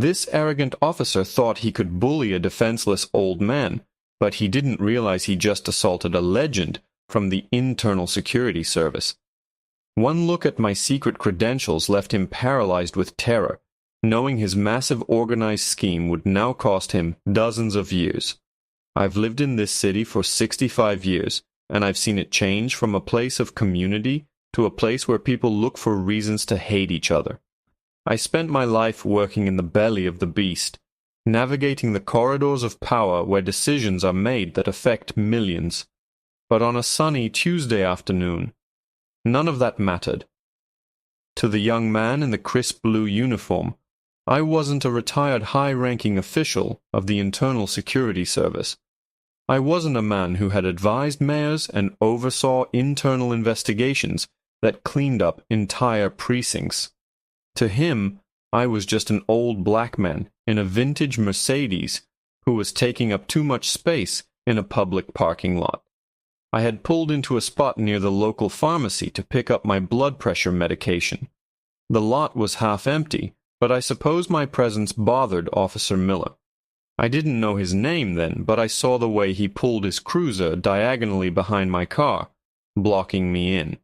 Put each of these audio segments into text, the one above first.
This arrogant officer thought he could bully a defenseless old man, but he didn't realize he just assaulted a legend from the Internal Security Service. One look at my secret credentials left him paralyzed with terror, knowing his massive organized scheme would now cost him dozens of years. I've lived in this city for 65 years, and I've seen it change from a place of community to a place where people look for reasons to hate each other. I spent my life working in the belly of the beast, navigating the corridors of power where decisions are made that affect millions. But on a sunny Tuesday afternoon, none of that mattered. To the young man in the crisp blue uniform, I wasn't a retired high-ranking official of the Internal Security Service. I wasn't a man who had advised mayors and oversaw internal investigations that cleaned up entire precincts. To him, I was just an old black man in a vintage Mercedes who was taking up too much space in a public parking lot. I had pulled into a spot near the local pharmacy to pick up my blood pressure medication. The lot was half empty, but I suppose my presence bothered Officer Miller. I didn't know his name then, but I saw the way he pulled his cruiser diagonally behind my car, blocking me in.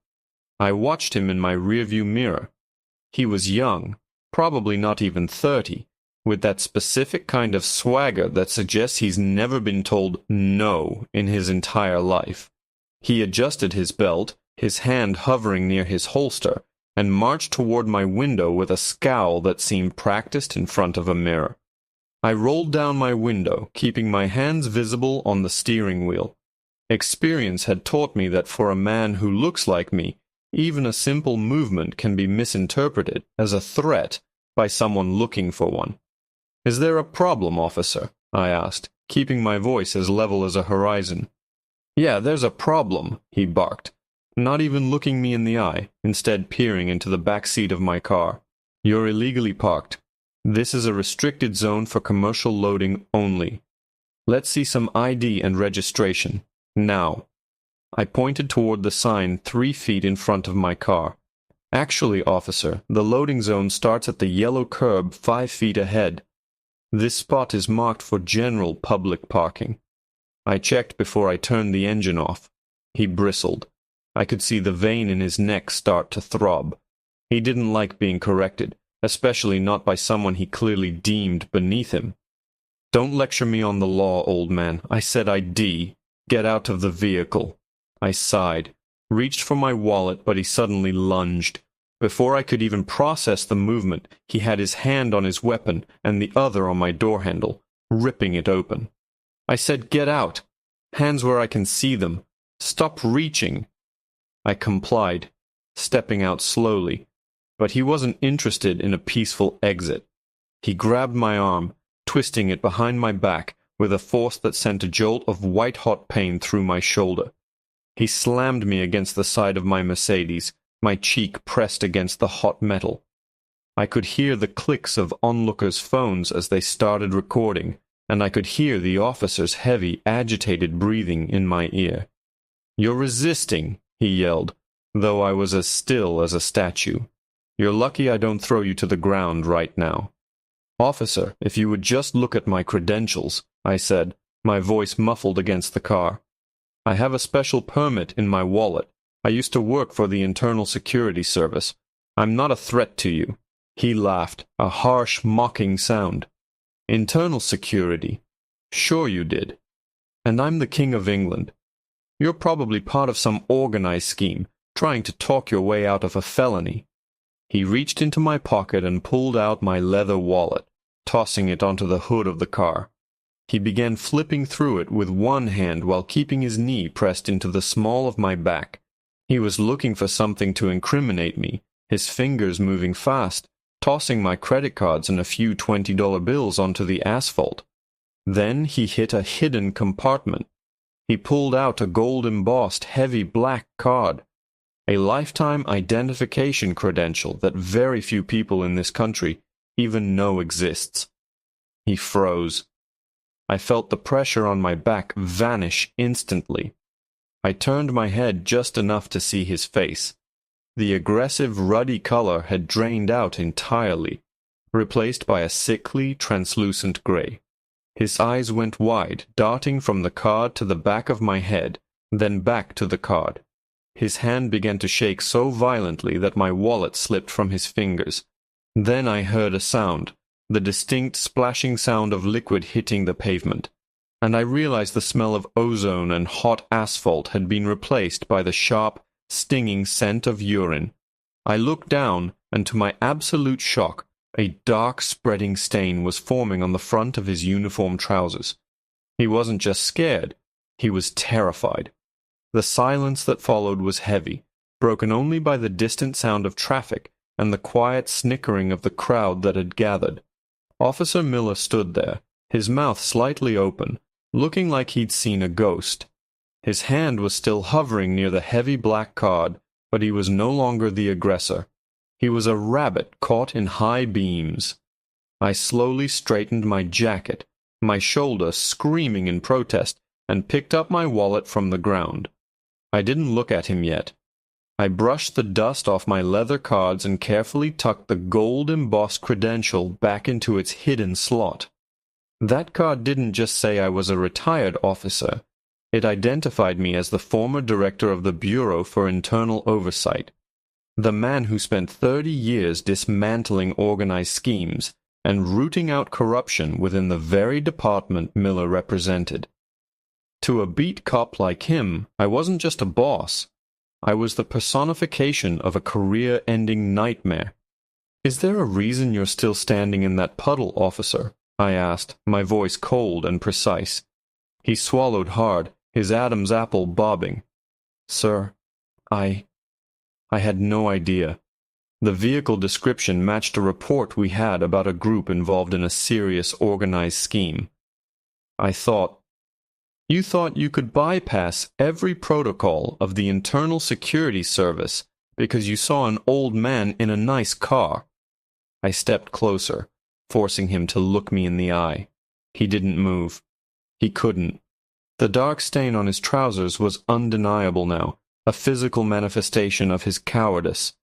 I watched him in my rearview mirror. He was young, probably not even 30, with that specific kind of swagger that suggests he's never been told no in his entire life. He adjusted his belt, his hand hovering near his holster, and marched toward my window with a scowl that seemed practiced in front of a mirror. I rolled down my window, keeping my hands visible on the steering wheel. Experience had taught me that for a man who looks like me, even a simple movement can be misinterpreted as a threat by someone looking for one. "Is there a problem, officer?" I asked, keeping my voice as level as a horizon. "Yeah, there's a problem," he barked, not even looking me in the eye, instead peering into the back seat of my car. "You're illegally parked. This is a restricted zone for commercial loading only. Let's see some ID and registration. Now." I pointed toward the sign 3 feet in front of my car. "Actually, officer, the loading zone starts at the yellow curb 5 feet ahead. This spot is marked for general public parking." I checked before I turned the engine off. He bristled. I could see the vein in his neck start to throb. He didn't like being corrected, especially not by someone he clearly deemed beneath him. "Don't lecture me on the law, old man. I said ID. Get out of the vehicle." I sighed, reached for my wallet, but he suddenly lunged. Before I could even process the movement, he had his hand on his weapon and the other on my door handle, ripping it open. I said, "Get out. Hands where I can see them. Stop reaching." I complied, stepping out slowly, but he wasn't interested in a peaceful exit. He grabbed my arm, twisting it behind my back with a force that sent a jolt of white-hot pain through my shoulder. He slammed me against the side of my Mercedes, my cheek pressed against the hot metal. I could hear the clicks of onlookers' phones as they started recording, and I could hear the officer's heavy, agitated breathing in my ear. "You're resisting," he yelled, though I was as still as a statue. "You're lucky I don't throw you to the ground right now." "Officer, if you would just look at my credentials," I said, my voice muffled against the car. "I have a special permit in my wallet. I used to work for the Internal Security Service. I'm not a threat to you." He laughed, a harsh, mocking sound. "Internal security? Sure you did. And I'm the King of England. You're probably part of some organized scheme, trying to talk your way out of a felony." He reached into my pocket and pulled out my leather wallet, tossing it onto the hood of the car. He began flipping through it with one hand while keeping his knee pressed into the small of my back. He was looking for something to incriminate me, his fingers moving fast, tossing my credit cards and a few $20 bills onto the asphalt. Then he hit a hidden compartment. He pulled out a gold-embossed, heavy black card, a lifetime identification credential that very few people in this country even know exists. He froze. I felt the pressure on my back vanish instantly. I turned my head just enough to see his face. The aggressive, ruddy color had drained out entirely, replaced by a sickly, translucent gray. His eyes went wide, darting from the card to the back of my head, then back to the card. His hand began to shake so violently that my wallet slipped from his fingers. Then I heard a sound, the distinct splashing sound of liquid hitting the pavement, and I realized the smell of ozone and hot asphalt had been replaced by the sharp, stinging scent of urine. I looked down, and to my absolute shock, a dark, spreading stain was forming on the front of his uniform trousers. He wasn't just scared, he was terrified. The silence that followed was heavy, broken only by the distant sound of traffic and the quiet snickering of the crowd that had gathered. Officer Miller stood there, his mouth slightly open, looking like he'd seen a ghost. His hand was still hovering near the heavy black card, but he was no longer the aggressor. He was a rabbit caught in high beams. I slowly straightened my jacket, my shoulder screaming in protest, and picked up my wallet from the ground. I didn't look at him yet. I brushed the dust off my leather cards and carefully tucked the gold-embossed credential back into its hidden slot. That card didn't just say I was a retired officer. It identified me as the former director of the Bureau for Internal Oversight, the man who spent 30 years dismantling organized schemes and rooting out corruption within the very department Miller represented. To a beat cop like him, I wasn't just a boss. I was the personification of a career-ending nightmare. "Is there a reason you're still standing in that puddle, officer?" I asked, my voice cold and precise. He swallowed hard, his Adam's apple bobbing. "Sir, I had no idea." The vehicle description matched a report we had about a group involved in a serious organized scheme. You thought you could bypass every protocol of the Internal Security Service because you saw an old man in a nice car. I stepped closer, forcing him to look me in the eye. He didn't move. He couldn't. The dark stain on his trousers was undeniable now, a physical manifestation of his cowardice.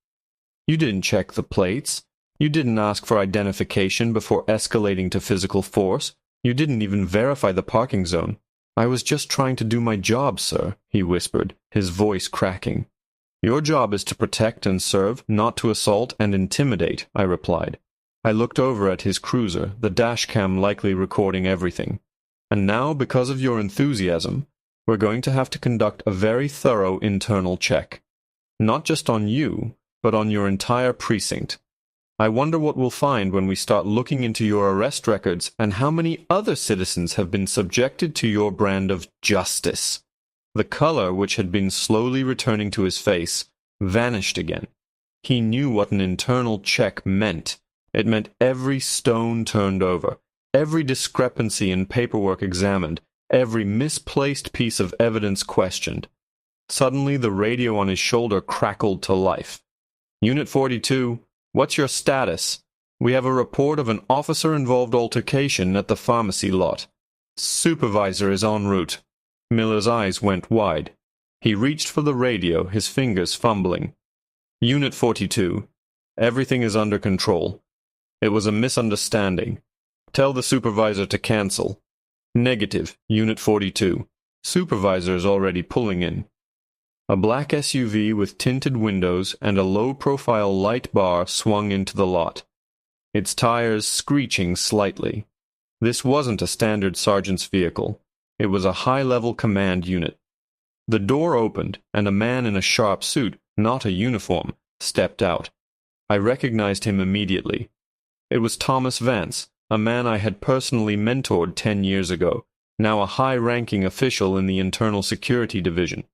"You didn't check the plates. You didn't ask for identification before escalating to physical force. You didn't even verify the parking zone." "I was just trying to do my job, sir," he whispered, his voice cracking. "Your job is to protect and serve, not to assault and intimidate," I replied. I looked over at his cruiser, the dashcam likely recording everything. "And now, because of your enthusiasm, we're going to have to conduct a very thorough internal check. Not just on you, but on your entire precinct. I wonder what we'll find when we start looking into your arrest records and how many other citizens have been subjected to your brand of justice." The color, which had been slowly returning to his face, vanished again. He knew what an internal check meant. It meant every stone turned over, every discrepancy in paperwork examined, every misplaced piece of evidence questioned. Suddenly the radio on his shoulder crackled to life. "Unit 42, what's your status? We have a report of an officer-involved altercation at the pharmacy lot. Supervisor is en route." Miller's eyes went wide. He reached for the radio, his fingers fumbling. "Unit 42, everything is under control. It was a misunderstanding. Tell the supervisor to cancel." "Negative, Unit 42. Supervisor is already pulling in." A black SUV with tinted windows and a low-profile light bar swung into the lot, its tires screeching slightly. This wasn't a standard sergeant's vehicle. It was a high-level command unit. The door opened, and a man in a sharp suit, not a uniform, stepped out. I recognized him immediately. It was Thomas Vance, a man I had personally mentored 10 years ago, now a high-ranking official in the Internal Security Division.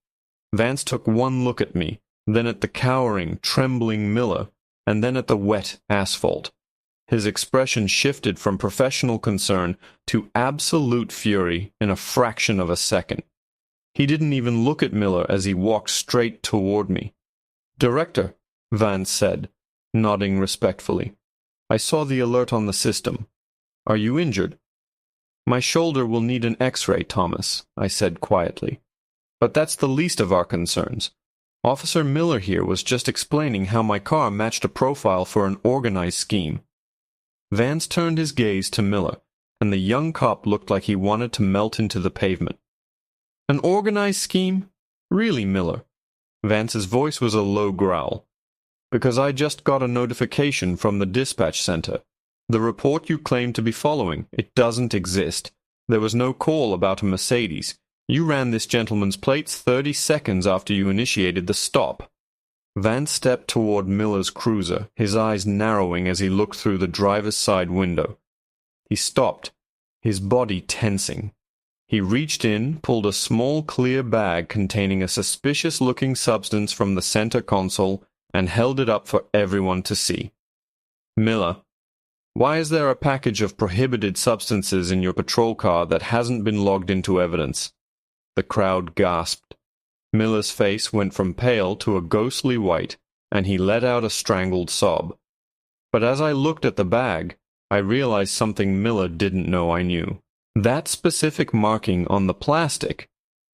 Vance took one look at me, then at the cowering, trembling Miller, and then at the wet asphalt. His expression shifted from professional concern to absolute fury in a fraction of a second. He didn't even look at Miller as he walked straight toward me. "Director," Vance said, nodding respectfully. "I saw the alert on the system. Are you injured?" "My shoulder will need an X-ray, Thomas," I said quietly. "But that's the least of our concerns. Officer Miller here was just explaining how my car matched a profile for an organized scheme." Vance turned his gaze to Miller, and the young cop looked like he wanted to melt into the pavement. An organized scheme? Really, Miller? Vance's voice was a low growl. Because I just got a notification from the dispatch center. The report you claim to be following, it doesn't exist. There was no call about a Mercedes. You ran this gentleman's plates 30 seconds after you initiated the stop. Vance stepped toward Miller's cruiser, his eyes narrowing as he looked through the driver's side window. He stopped, his body tensing. He reached in, pulled a small clear bag containing a suspicious-looking substance from the center console, and held it up for everyone to see. Miller, why is there a package of prohibited substances in your patrol car that hasn't been logged into evidence? The crowd gasped. Miller's face went from pale to a ghostly white, and he let out a strangled sob. But as I looked at the bag, I realized something Miller didn't know I knew. That specific marking on the plastic,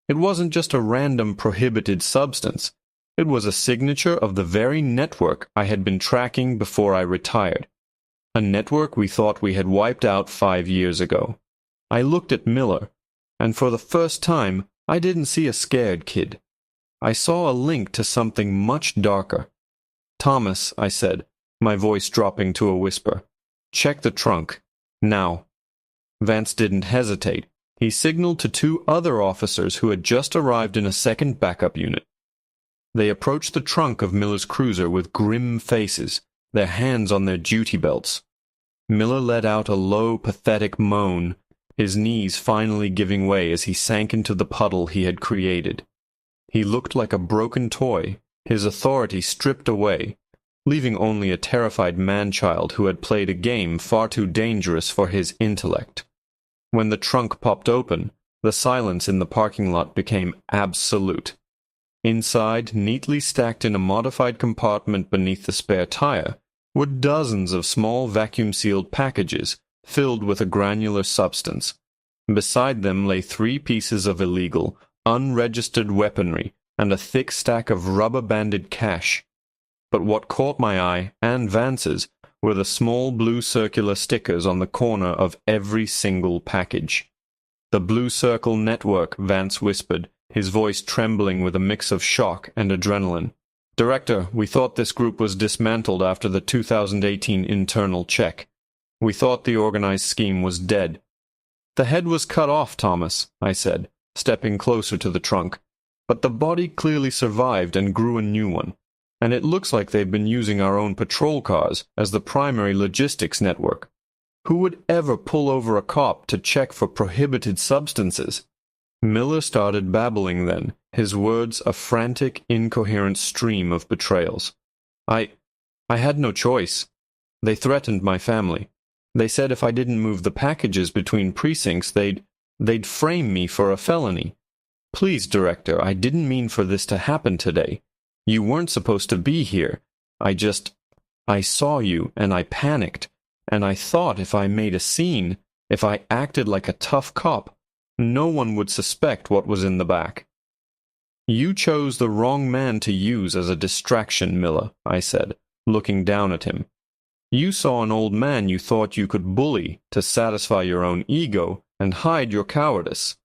it wasn't just a random prohibited substance. It was a signature of the very network I had been tracking before I retired. A network we thought we had wiped out 5 years ago. I looked at Miller, and for the first time, I didn't see a scared kid. I saw a link to something much darker. Thomas, I said, my voice dropping to a whisper, check the trunk. Now. Vance didn't hesitate. He signaled to 2 other officers who had just arrived in a second backup unit. They approached the trunk of Miller's cruiser with grim faces, their hands on their duty belts. Miller let out a low, pathetic moan, his knees finally giving way as he sank into the puddle he had created. He looked like a broken toy, his authority stripped away, leaving only a terrified man-child who had played a game far too dangerous for his intellect. When the trunk popped open, the silence in the parking lot became absolute. Inside, neatly stacked in a modified compartment beneath the spare tire, were dozens of small vacuum-sealed packages filled with a granular substance. Beside them lay 3 pieces of illegal, unregistered weaponry and a thick stack of rubber-banded cash. But what caught my eye, and Vance's, were the small blue circular stickers on the corner of every single package. The Blue Circle Network, Vance whispered, his voice trembling with a mix of shock and adrenaline. Director, we thought this group was dismantled after the 2018 internal check. We thought the organized scheme was dead. The head was cut off, Thomas, I said, stepping closer to the trunk. But the body clearly survived and grew a new one. And it looks like they've been using our own patrol cars as the primary logistics network. Who would ever pull over a cop to check for prohibited substances? Miller started babbling then, his words a frantic, incoherent stream of betrayals. I had no choice. They threatened my family. They said if I didn't move the packages between precincts, they'd frame me for a felony. Please, Director, I didn't mean for this to happen today. You weren't supposed to be here. I saw you, and I panicked, and I thought if I made a scene, if I acted like a tough cop, no one would suspect what was in the back. You chose the wrong man to use as a distraction, Miller, I said, looking down at him. You saw an old man you thought you could bully to satisfy your own ego and hide your cowardice.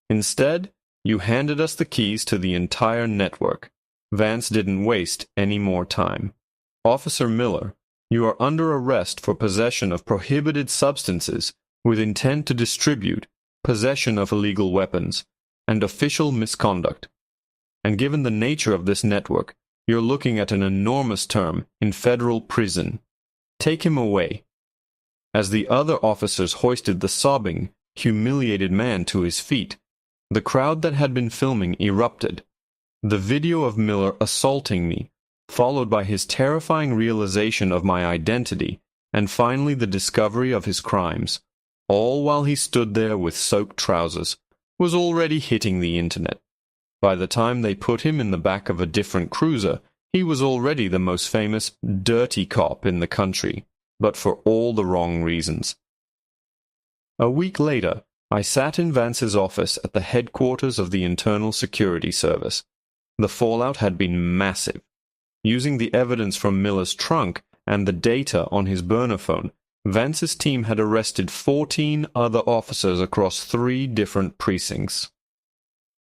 Instead, you handed us the keys to the entire network. Vance didn't waste any more time. Officer Miller, you are under arrest for possession of prohibited substances with intent to distribute, possession of illegal weapons, and official misconduct. And given the nature of this network, you're looking at an enormous term in federal prison. Take him away. As the other officers hoisted the sobbing, humiliated man to his feet, the crowd that had been filming erupted. The video of Miller assaulting me, followed by his terrifying realization of my identity, and finally the discovery of his crimes, all while he stood there with soaked trousers, was already hitting the internet. By the time they put him in the back of a different cruiser, he was already the most famous dirty cop in the country, but for all the wrong reasons. A week later, I sat in Vance's office at the headquarters of the Internal Security Service. The fallout had been massive. Using the evidence from Miller's trunk and the data on his burner phone, Vance's team had arrested 14 other officers across 3 different precincts.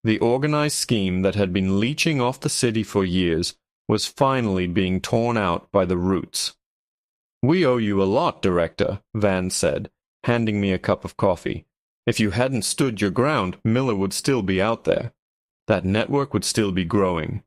The organized scheme that had been leeching off the city for years was finally being torn out by the roots. "We owe you a lot, Director," Vance said, handing me a cup of coffee. "If you hadn't stood your ground, Miller would still be out there. That network would still be growing."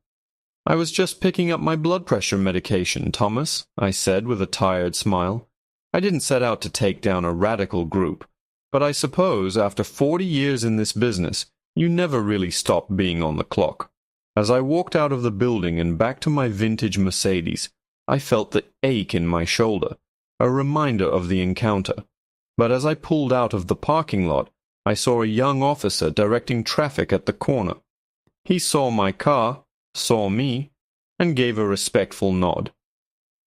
"I was just picking up my blood pressure medication, Thomas," I said with a tired smile. "I didn't set out to take down a radical group, but I suppose after 40 years in this business, you never really stop being on the clock." As I walked out of the building and back to my vintage Mercedes, I felt the ache in my shoulder, a reminder of the encounter. But as I pulled out of the parking lot, I saw a young officer directing traffic at the corner. He saw my car, saw me, and gave a respectful nod.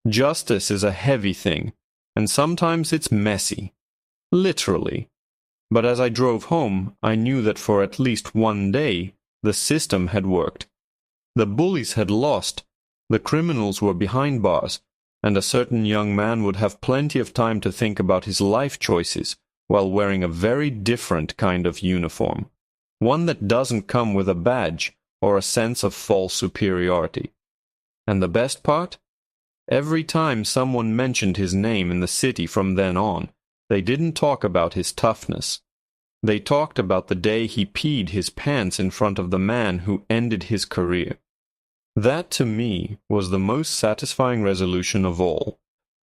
Justice is a heavy thing, and sometimes it's messy. Literally. But as I drove home, I knew that for at least one day, the system had worked. The bullies had lost, the criminals were behind bars, and a certain young man would have plenty of time to think about his life choices while wearing a very different kind of uniform, one that doesn't come with a badge or a sense of false superiority. And the best part? Every time someone mentioned his name in the city from then on, they didn't talk about his toughness. They talked about the day he peed his pants in front of the man who ended his career. That, to me, was the most satisfying resolution of all.